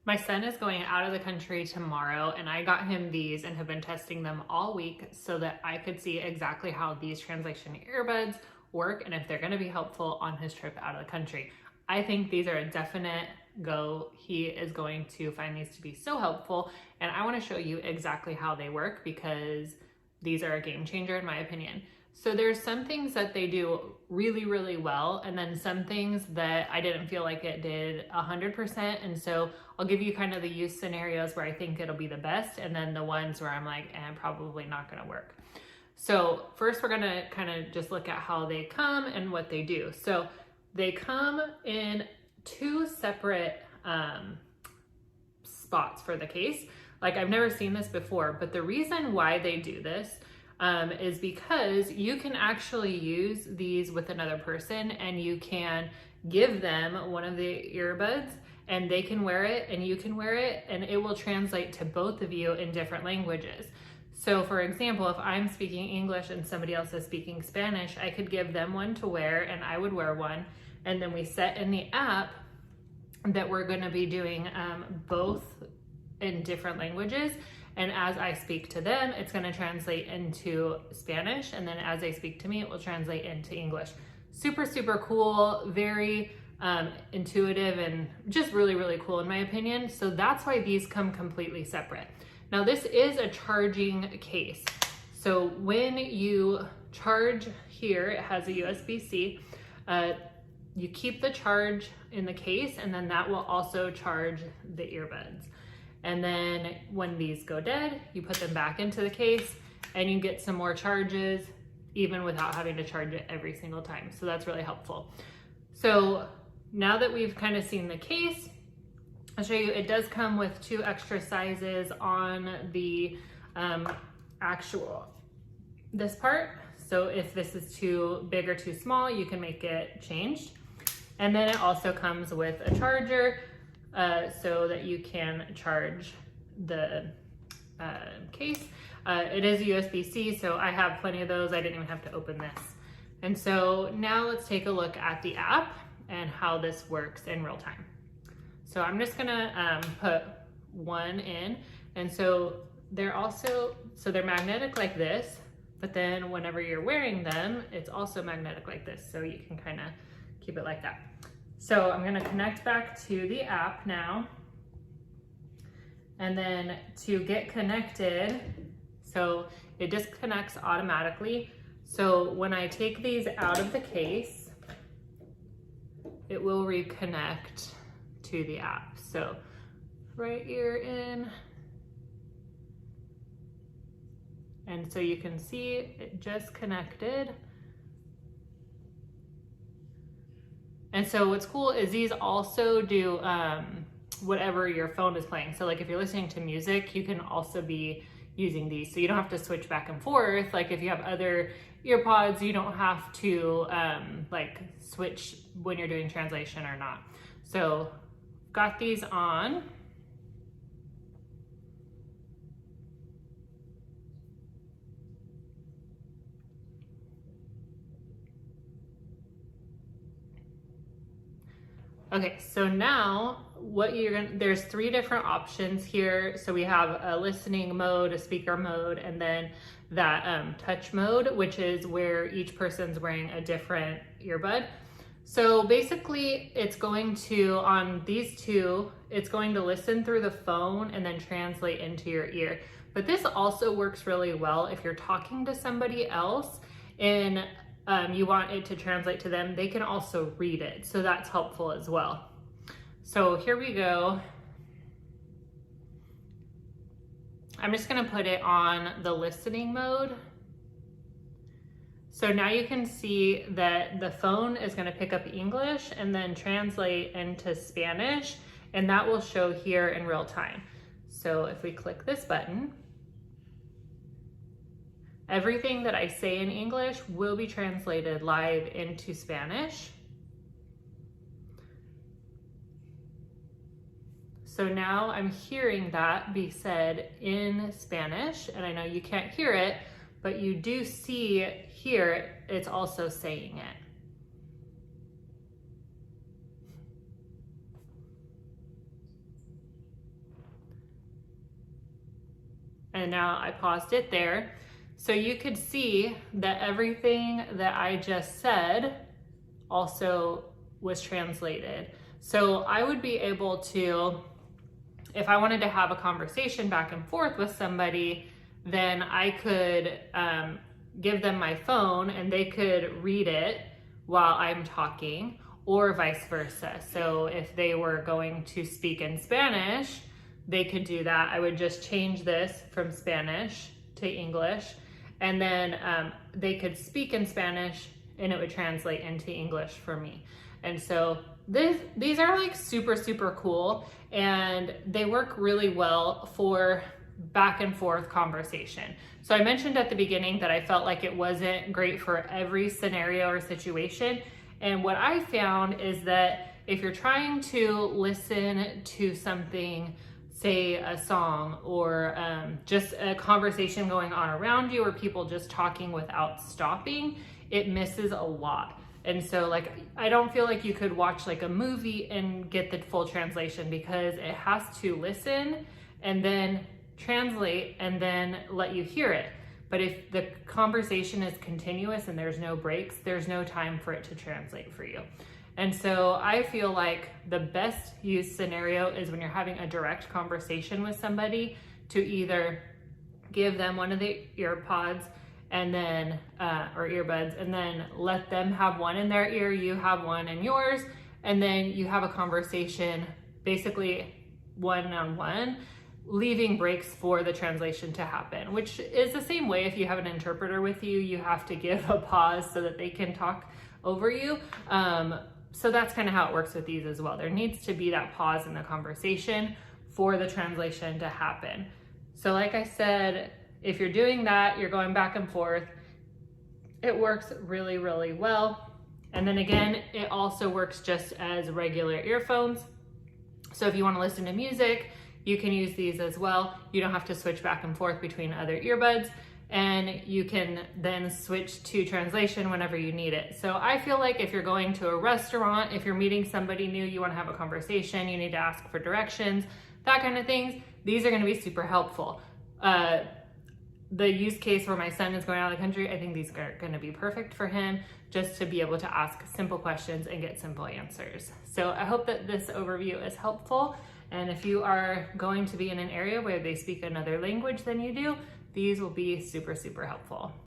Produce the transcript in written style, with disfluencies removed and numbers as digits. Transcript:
My son is going out of the country tomorrow, and I got him these and have been testing them all week so that I could see exactly how these translation earbuds work and if they're going to be helpful on his trip out of the country. I think these are a definite go. He is going to find these to be so helpful, and I want to show you exactly how they work because these are a game changer in my opinion. So there's some things that they do really, really well, and then some things that I didn't feel like it did 100%. And so I'll give you kind of the use scenarios where I think it'll be the best, and then the ones where I'm like, probably not gonna work. So first we're gonna kind of just look at how they come and what they do. So they come in two separate spots for the case. Like, I've never seen this before, but the reason why they do this is because you can actually use these with another person, and you can give them one of the earbuds and they can wear it and you can wear it, and it will translate to both of you in different languages. So for example, if I'm speaking English and somebody else is speaking Spanish, I could give them one to wear and I would wear one, and then we set in the app that we're going to be doing both in different languages. And as I speak to them, it's going to translate into Spanish. And then as they speak to me, it will translate into English. Super, super cool, very intuitive, and just really, really cool in my opinion. So that's why these come completely separate. Now this is a charging case. So when you charge here, it has a USB-C. You keep the charge in the case, and then that will also charge the earbuds. And then when these go dead, you put them back into the case and you get some more charges even without having to charge it every single time. So that's really helpful. So now that we've kind of seen the case, I'll show you, it does come with two extra sizes on the this part. So if this is too big or too small, you can make it changed. And then it also comes with a charger, so that you can charge the case. It is USB-C, so I have plenty of those. I didn't even have to open this. And so now let's take a look at the app and how this works in real time. So I'm just gonna put one in. And so they're magnetic like this, but then whenever you're wearing them, it's also magnetic like this. So you can kind of keep it like that. So I'm gonna connect back to the app now. And then to get connected, so it disconnects automatically. So when I take these out of the case, it will reconnect to the app. So right ear in. And so you can see it just connected. And so what's cool is these also do whatever your phone is playing. So like if you're listening to music, you can also be using these. So you don't have to switch back and forth. Like if you have other earpods, you don't have to like switch when you're doing translation or not. So got these on. Okay, so now there's three different options here. So we have a listening mode, a speaker mode, and then that touch mode, which is where each person's wearing a different earbud. So basically it's going to, on these two, it's going to listen through the phone and then translate into your ear. But this also works really well if you're talking to somebody else and you want it to translate to them. They can also read it, so that's helpful as well. So here we go. I'm just gonna put it on the listening mode. So now you can see that the phone is gonna pick up English and then translate into Spanish, and that will show here in real time. So if we click this button, everything that I say in English will be translated live into Spanish. So now I'm hearing that be said in Spanish, and I know you can't hear it, but you do see here it's also saying it. and now I paused it there. So you could see that everything that I just said also was translated. So I would be able to, if I wanted to have a conversation back and forth with somebody, then I could give them my phone and they could read it while I'm talking, or vice versa. So if they were going to speak in Spanish, they could do that. I would just change this from Spanish to English, and then they could speak in Spanish and it would translate into English for me. And so these are like super, super cool, and they work really well for back and forth conversation. So I mentioned at the beginning that I felt like it wasn't great for every scenario or situation. And what I found is that if you're trying to listen to something, say a song, or just a conversation going on around you, or people just talking without stopping, it misses a lot. And so like, I don't feel like you could watch like a movie and get the full translation, because it has to listen and then translate and then let you hear it. But if the conversation is continuous and there's no breaks, there's no time for it to translate for you. And so I feel like the best use scenario is when you're having a direct conversation with somebody, to either give them one of the earpods and then, or earbuds, and then let them have one in their ear, you have one in yours, and then you have a conversation basically one-on-one, leaving breaks for the translation to happen, which is the same way if you have an interpreter with you, you have to give a pause so that they can talk over you. So that's kind of how it works with these as well. There needs to be that pause in the conversation for the translation to happen. So like I said, if you're doing that, you're going back and forth, it works really, really well. And then again, it also works just as regular earphones. So if you want to listen to music, you can use these as well. You don't have to switch back and forth between other earbuds, and you can then switch to translation whenever you need it. So I feel like if you're going to a restaurant, if you're meeting somebody new, you want to have a conversation, you need to ask for directions, that kind of things, these are going to be super helpful. The use case where my son is going out of the country, I think these are going to be perfect for him, just to be able to ask simple questions and get simple answers. So I hope that this overview is helpful. And if you are going to be in an area where they speak another language than you do, these will be super, super helpful.